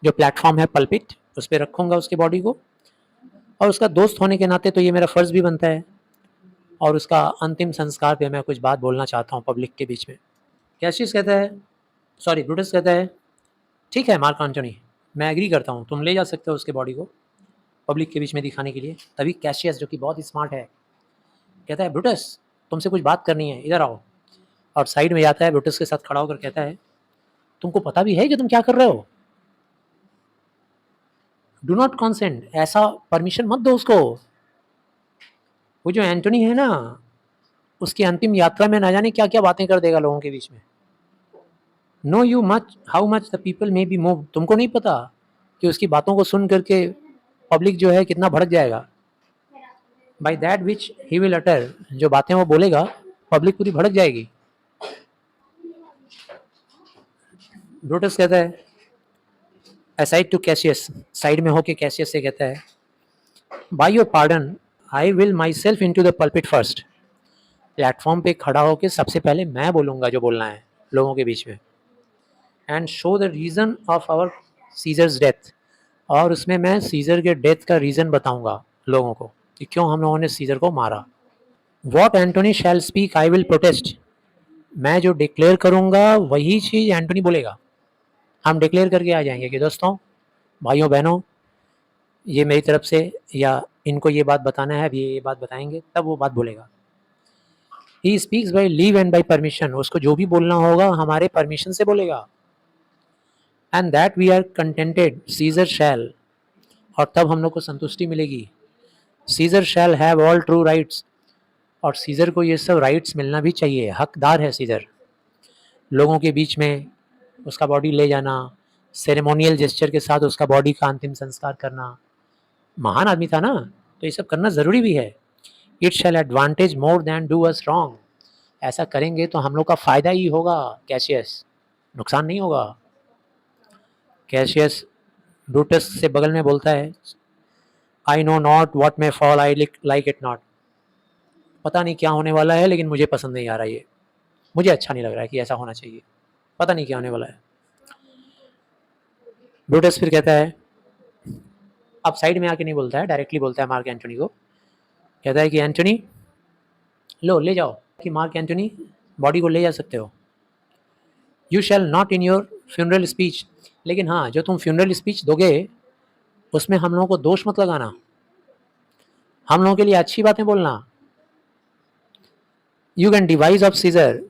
जो प्लेटफॉर्म है पल्पिट, उस पर रखूँगा उसकी बॉडी को, और उसका दोस्त होने के नाते तो ये मेरा फ़र्ज़ भी बनता है, और उसका अंतिम संस्कार पे मैं कुछ बात बोलना चाहता हूँ पब्लिक के बीच में। कैशियस कहता है, सॉरी ब्रूटस कहता है ठीक है मार्क एंटोनी, मैं एग्री करता हूँ, तुम ले जा सकते हो उसके बॉडी को पब्लिक के बीच में दिखाने के लिए। तभी कैशियस जो कि बहुत ही स्मार्ट है कहता है ब्रूटस तुमसे कुछ बात करनी है, इधर आओ। और साइड में जाता है, ब्रूटस के साथ खड़ा होकर कहता है तुमको पता भी है कि तुम क्या कर रहे हो, डू नॉट कॉन्सेंट, ऐसा परमिशन मत दो उसको। वो जो एंटोनी है ना, उसकी अंतिम यात्रा में ना जाने क्या क्या बातें कर देगा लोगों के बीच में। Know you much how much the people may be move, तुमको नहीं पता कि उसकी बातों को सुन करके पब्लिक जो है कितना भड़क जाएगा। By that which he will utter, जो बातें वो बोलेगा पब्लिक पूरी भड़क जाएगी। ब्रूटस कहता है असाइड टू कैशियस, साइड में होके कैशियस से कहता है by your pardon I will myself into the pulpit first. Platform पे खड़ा होकर सबसे पहले मैं बोलूँगा जो बोलना है लोगों के बीच में। And show the reason of our Caesar's death, और उसमें मैं सीजर के डेथ का रीज़न बताऊंगा लोगों को कि क्यों हम लोगों ने सीजर को मारा। What Antony shall speak I will protest, मैं जो डिक्लेयर करूंगा वही चीज़ एंटोनी बोलेगा। हम डिक्लेयर करके आ जाएंगे कि दोस्तों, भाइयों बहनों, ये मेरी तरफ से, या इनको ये बात बताना है, अब ये बात बताएंगे, तब वो बात बोलेगा। He speaks by leave and by permission, उसको जो भी बोलना होगा हमारे परमिशन से बोलेगा। And that we are contented Caesar shall, और तब हम लोग को संतुष्टि मिलेगी। Caesar shall have all true rites, और सीजर को ये सब राइट्स मिलना भी चाहिए, हकदार है सीजर। लोगों के बीच में उसका बॉडी ले जाना, सेरेमोनियल जेस्चर के साथ उसका बॉडी का अंतिम संस्कार करना, महान आदमी था ना, तो ये सब करना ज़रूरी भी है। It shall advantage more than do us wrong, ऐसा करेंगे तो हम लोग का फ़ायदा ही होगा कैशियस, नुकसान नहीं होगा। कैशियस ब्रूटस से बगल में बोलता है, I no not what may fall I like it not, पता नहीं क्या होने वाला है लेकिन मुझे पसंद नहीं आ रहा, ये मुझे अच्छा नहीं लग रहा है कि ऐसा होना चाहिए, पता नहीं क्या होने वाला है। ब्रूटस फिर कहता है, अब साइड में आके नहीं बोलता है, डायरेक्टली बोलता है मार्क एंटोनी को, कहता है कि एंटोनी लो ले जाओ, कि मार्क एंटोनी बॉडी को ले जा सकते हो। You shall not in your funeral speech, लेकिन हाँ, जो तुम फ्यूनरल स्पीच दोगे उसमें हम लोगों को दोष मत लगाना, हम लोगों के लिए अच्छी बातें बोलना। You can devise of Caesar,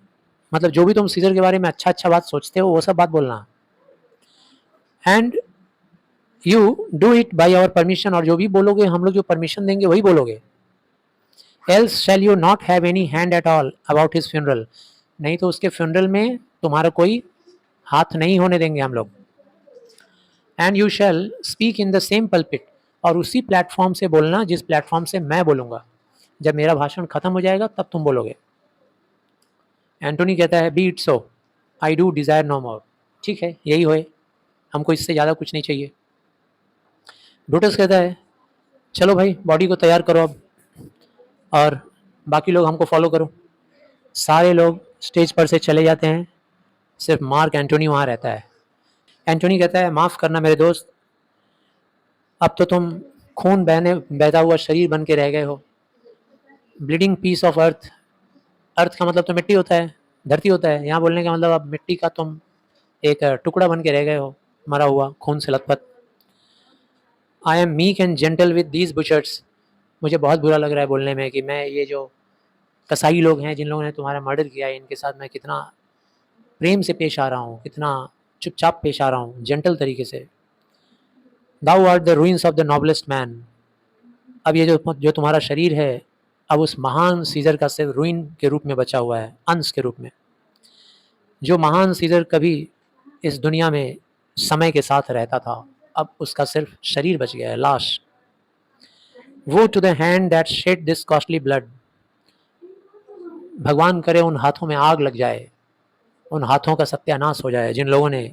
मतलब जो भी तुम सीजर के बारे में अच्छा अच्छा बात सोचते हो वो सब बात बोलना। And you do it by our permission, और जो भी बोलोगे हम लोग जो परमिशन देंगे वही बोलोगे। Else shall you not have any hand at all about his funeral, नहीं तो उसके फ्यूनरल में तुम्हारा कोई हाथ नहीं होने देंगे हम लोग। And you shall speak in the same pulpit, और उसी प्लेटफॉर्म से बोलना जिस प्लेटफॉर्म से मैं बोलूँगा, जब मेरा भाषण खत्म हो जाएगा तब तुम बोलोगे। एंटोनी कहता है, be it so, I do desire no more, ठीक है यही होए, हमको इससे ज़्यादा कुछ नहीं चाहिए। ब्रूटस कहता है, चलो भाई बॉडी को तैयार करो अब, और बाकी लोग हमको फॉलो करो। सारे लोग स्टेज पर से चले जाते हैं, सिर्फ मार्क एंटोनी वहाँ रहता है। एंटोनी कहता है, माफ़ करना मेरे दोस्त, अब तो तुम खून बहता हुआ शरीर बन के रह गए हो, ब्लीडिंग पीस ऑफ अर्थ, अर्थ का मतलब तो मिट्टी होता है, धरती होता है, यहाँ बोलने का मतलब अब मिट्टी का तुम एक टुकड़ा बन के रह गए हो, मरा हुआ, खून से लथपथ। I am meek and gentle with these butchers, मुझे बहुत बुरा लग रहा है बोलने में कि मैं ये जो कसाई लोग हैं जिन लोगों ने तुम्हारा मर्डर किया है, इनके साथ मैं कितना प्रेम से पेश आ रहा हूँ, कितना चुपचाप पेश आ रहा हूँ, जेंटल तरीके से। Thou are the ruins of the noblest man, अब ये जो तुम्हारा शरीर है अब उस महान सीजर का सिर्फ रूइन के रूप में बचा हुआ है, अंश के रूप में। जो महान सीजर कभी इस दुनिया में समय के साथ रहता था, अब उसका सिर्फ शरीर बच गया है, लाश। वो to the hand that shed this costly blood, भगवान करे उन हाथों में आग लग जाए, उन हाथों का सत्यानाश हो जाए जिन लोगों ने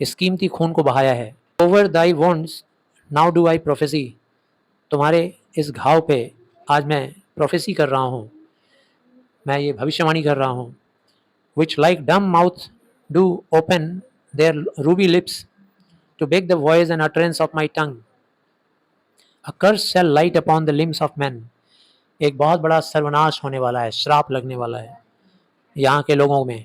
इस कीमती खून को बहाया है। Over Dai wants now do I prophecy, तुम्हारे इस घाव पे आज मैं प्रोफेसी कर रहा हूँ, मैं ये भविष्यवाणी कर रहा हूँ। Which like dumb mouth do open their ruby lips to beg the voice and utterance of my tongue, a curse shall light upon the limbs of man, एक बहुत बड़ा सर्वनाश होने वाला है, श्राप लगने वाला है यहाँ के लोगों में।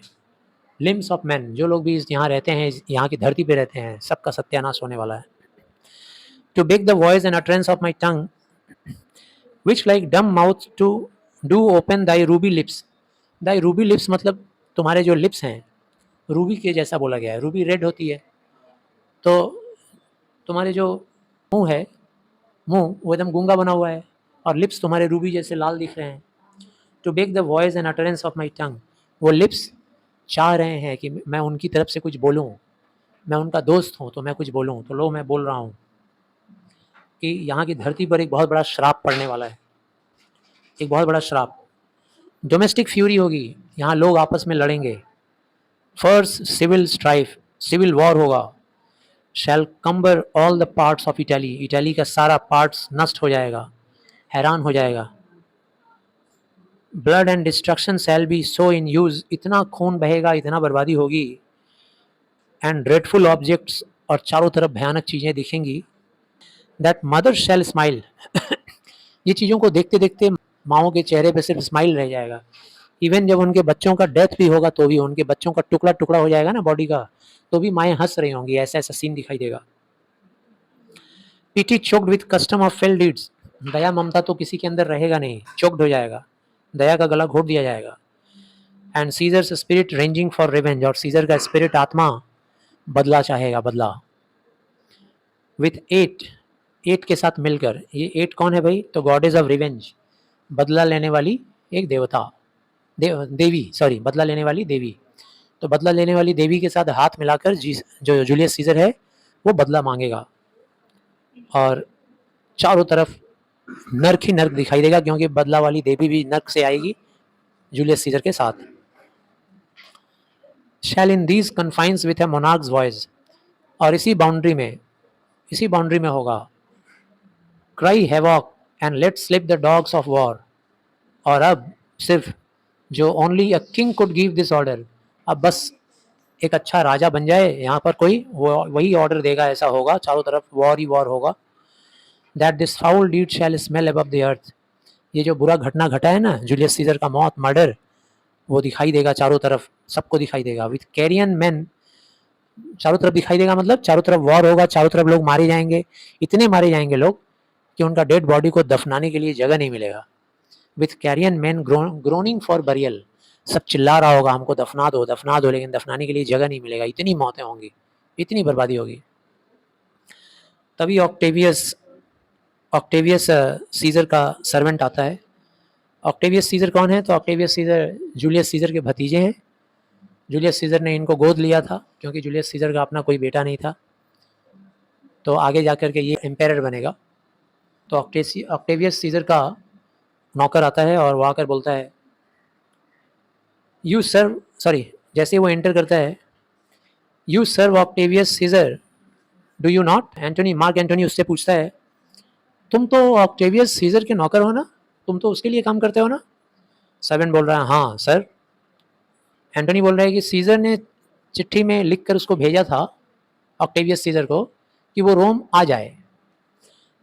लिम्स ऑफ मैन, जो लोग भी यहाँ रहते हैं, यहाँ की धरती पे रहते हैं, सबका सत्यानाश होने वाला है। To beg the voice and utterance of my tongue which like dumb mouth to do open thy ruby lips, thy ruby lips मतलब तुम्हारे जो लिप्स हैं रूबी के जैसा बोला गया है, रूबी रेड होती है, तो तुम्हारे जो मुंह है, मुंह वो एकदम गूंगा बना हुआ है, और लिप्स तुम्हारे रूबी जैसे लाल दिख रहे हैं। To beg the voice and utterance of my tongue, वो लिप्स चाह रहे हैं कि मैं उनकी तरफ से कुछ बोलूँ, मैं उनका दोस्त हूँ तो मैं कुछ बोलूँ, तो लो मैं बोल रहा हूँ कि यहाँ की धरती पर एक बहुत बड़ा श्राप पड़ने वाला है, एक बहुत बड़ा श्राप। डोमेस्टिक फ्यूरी होगी, यहाँ लोग आपस में लड़ेंगे। First civil strife, civil war होगा। Shall cumber all the parts of Italy, Italy का सारा पार्ट्स नष्ट हो जाएगा, हैरान हो जाएगा। Blood and destruction shall be so in use, इतना खून बहेगा, इतना बर्बादी होगी। एंड ड्रेडफुल ऑब्जेक्ट्स, और चारों तरफ भयानक चीज़ें दिखेंगी। दैट मदर शैल स्माइल, ये चीज़ों को देखते देखते माओ के चेहरे पे सिर्फ स्माइल रह जाएगा। इवन जब उनके बच्चों का डेथ भी होगा तो भी, उनके बच्चों का टुकड़ा टुकड़ा हो जाएगा ना बॉडी का, तो भी माएँ हंस रही होंगी, ऐसा ऐसा सीन दिखाई देगा। Pity choked with custom of fell deeds, दया ममता तो किसी के अंदर रहेगा नहीं, चोक्ड हो जाएगा, दया का गला घोट दिया जाएगा। And Caesar's spirit ranging for revenge, और सीजर का स्पिरिट आत्मा बदला चाहेगा, बदला। विथ एट, एट के साथ मिलकर, ये एट कौन है भाई, तो गॉडेज ऑफ रिवेंज, बदला लेने वाली एक देवता, देवी, सॉरी, बदला लेने वाली देवी। तो बदला लेने वाली देवी के साथ हाथ मिलाकर जो जूलियस सीजर है वो बदला मांगेगा, और चारों तरफ नर्क ही नर्क दिखाई देगा, क्योंकि बदला वाली देवी भी नर्क से आएगी जूलियस सीजर के साथ। Shall in these confines with a monarch's voice, और इसी बाउंड्री में होगा। Cry havoc and let slip the dogs of war, और अब सिर्फ जो only a king could give this order, अब बस एक अच्छा राजा बन जाए यहाँ पर कोई, वो वही ऑर्डर देगा, ऐसा होगा, चारों तरफ वॉर ही वॉर होगा। That this foul deed shall smell above the earth, ये जो बुरा घटना घटा है ना, जूलियस सीजर का मौत, मर्डर, वो दिखाई देगा चारों तरफ, सबको दिखाई देगा। विथ कैरियन मैन, चारों तरफ दिखाई देगा मतलब चारों तरफ वॉर होगा, चारों तरफ लोग मारे जाएंगे, इतने मारे जाएंगे लोग कि उनका डेड बॉडी को दफनाने के लिए जगह नहीं मिलेगा। With carrion man groaning for burial, सब चिल्ला रहा होगा हमको दफना दो दफना दो, लेकिन दफनाने के लिए जगह नहीं मिलेगा, इतनी मौतें होंगी, इतनी बर्बादी होगी। तभी ऑक्टेवियस सीजर का सर्वेंट आता है। ऑक्टेवियस सीजर कौन है, तो ऑक्टेवियस सीजर जूलियस सीजर के भतीजे हैं। जूलियस सीजर ने इनको गोद लिया था, क्योंकि जूलियस सीजर का अपना कोई बेटा नहीं था, तो आगे जाकर के ये एम्पायर बनेगा। तो ऑक्टेवियस सीजर का नौकर आता है और वो आकर बोलता है, यू सर्व, सॉरी, जैसे वो एंटर करता है, you serve Octavius Caesar do you not, Antony, Mark Antony उससे पूछता है, तुम तो ऑक्टेवियस सीजर के नौकर हो ना, तुम तो उसके लिए काम करते हो ना। सर्वेंट बोल रहा है, हाँ सर। एंटोनी बोल रहा है कि सीजर ने चिट्ठी में लिख कर उसको भेजा था, ऑक्टेवियस सीजर को, कि वो रोम आ जाए।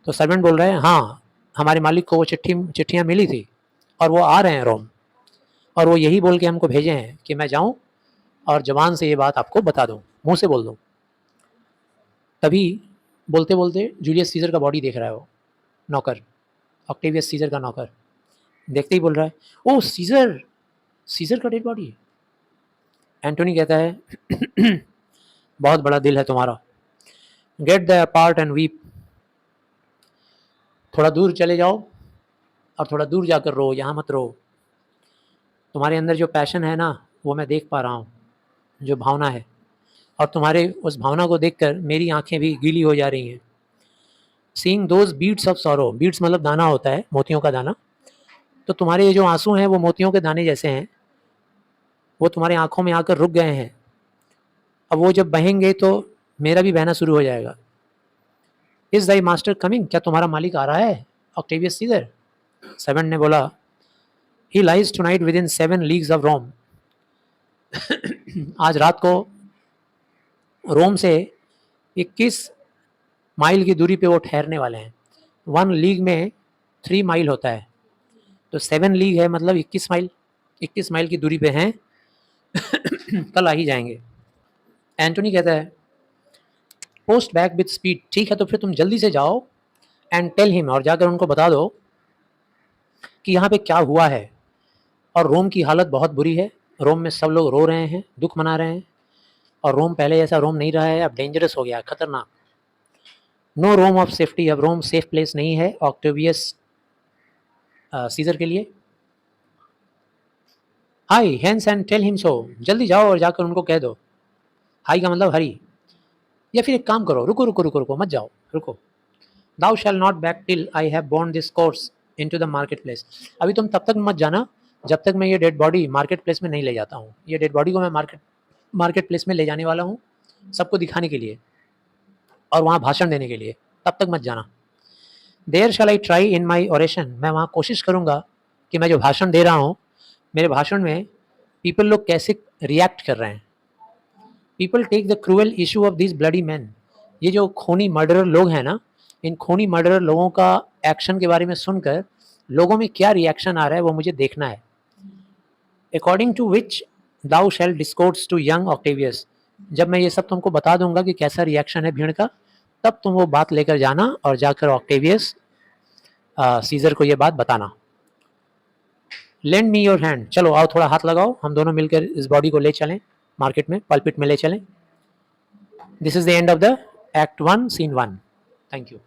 तो सर्वेंट बोल रहे हैं, हाँ हमारे मालिक को वो चिट्ठियाँ मिली थी और वो आ रहे हैं रोम, और वो यही बोल के हमको भेजे हैं कि मैं जाऊँ और जबान से ये बात आपको बता दूँ, मुँह से बोल दूँ। तभी बोलते बोलते जूलियस सीजर का बॉडी देख रहा है वो नौकर, ऑक्टेवियस सीजर का नौकर, देखते ही बोल रहा है, ओ सीजर, सीजर का डेड बॉडी। एंटोनी कहता है, बहुत बड़ा दिल है तुम्हारा, get the apart and weep, थोड़ा दूर चले जाओ और थोड़ा दूर जाकर रो, यहाँ मत रो। तुम्हारे अंदर जो पैशन है ना, वो मैं देख पा रहा हूँ, जो भावना है, और तुम्हारे उस भावना को देखकर मेरी आंखें भी गीली हो जा रही हैं। Seeing those beads of sorrow, beads मतलब दाना होता है, मोतियों का दाना, तो तुम्हारे ये जो आंसू हैं वो मोतियों के दाने जैसे हैं, वो तुम्हारे आंखों में आकर रुक गए हैं, अब वो जब बहेंगे तो मेरा भी बहना शुरू हो जाएगा। इज दाई मास्टर कमिंग, क्या तुम्हारा मालिक आ रहा है, ऑक्टेवियस सीजर। सर्वेंट ने बोला, he lies tonight within 7 leagues of Rome, आज रात को रोम से 21 माइल की दूरी पे वो ठहरने वाले हैं। 1 लीग में 3 माइल होता है, तो 7 लीग है मतलब 21 माइल, 21 माइल की दूरी पे हैं, कल आ ही जाएंगे। एंटोनी कहता है, पोस्ट बैक विथ स्पीड, ठीक है तो फिर तुम जल्दी से जाओ, एंड टेल हिम, और जाकर उनको बता दो कि यहाँ पे क्या हुआ है, और रोम की हालत बहुत बुरी है, रोम में सब लोग रो रहे हैं, दुख मना रहे हैं, और रोम पहले जैसा रोम नहीं रहा है, अब डेंजरस हो गया, खतरनाक। नो रोम ऑफ सेफ्टी, अब रोम सेफ प्लेस नहीं है ऑक्टेवियस सीजर के लिए। Hie hence and tell him so, जल्दी जाओ और जाकर उनको कह दो, हाई का मतलब हरी, या फिर एक काम करो, रुको रुको रुको रुको, मत जाओ, रुको। Thou shall not back till I have borne this course into the market place, अभी तुम तब तक मत जाना जब तक मैं ये डेड बॉडी मार्केट प्लेस में नहीं ले जाता हूँ, ये डेड बॉडी को मैं मार्केट प्लेस में ले जाने वाला हूँ, सबको दिखाने के लिए। और वहाँ भाषण देने के लिए, तब तक मत जाना। There shall I try in my oration, मैं वहाँ कोशिश करूँगा कि मैं जो भाषण दे रहा हूँ, मेरे भाषण में पीपल लोग कैसे रिएक्ट कर रहे हैं। People take the cruel issue of this bloody man, ये जो खूनी मर्डरर लोग हैं ना, इन खूनी मर्डरर लोगों का एक्शन के बारे में सुनकर लोगों में क्या रिएक्शन आ रहा है वो मुझे देखना है। According to which thou shall discourse to young Octavius, जब मैं ये सब तुमको बता दूंगा कि कैसा रिएक्शन है भीड़ का, तब तुम वो बात लेकर जाना और जाकर ऑक्टेवियस सीजर को ये बात बताना। लेंड मी योर हैंड, चलो आओ थोड़ा हाथ लगाओ, हम दोनों मिलकर इस बॉडी को ले चलें मार्केट में, पल्पिट में ले चलें। This is the end of the act 1 scene 1। Thank you.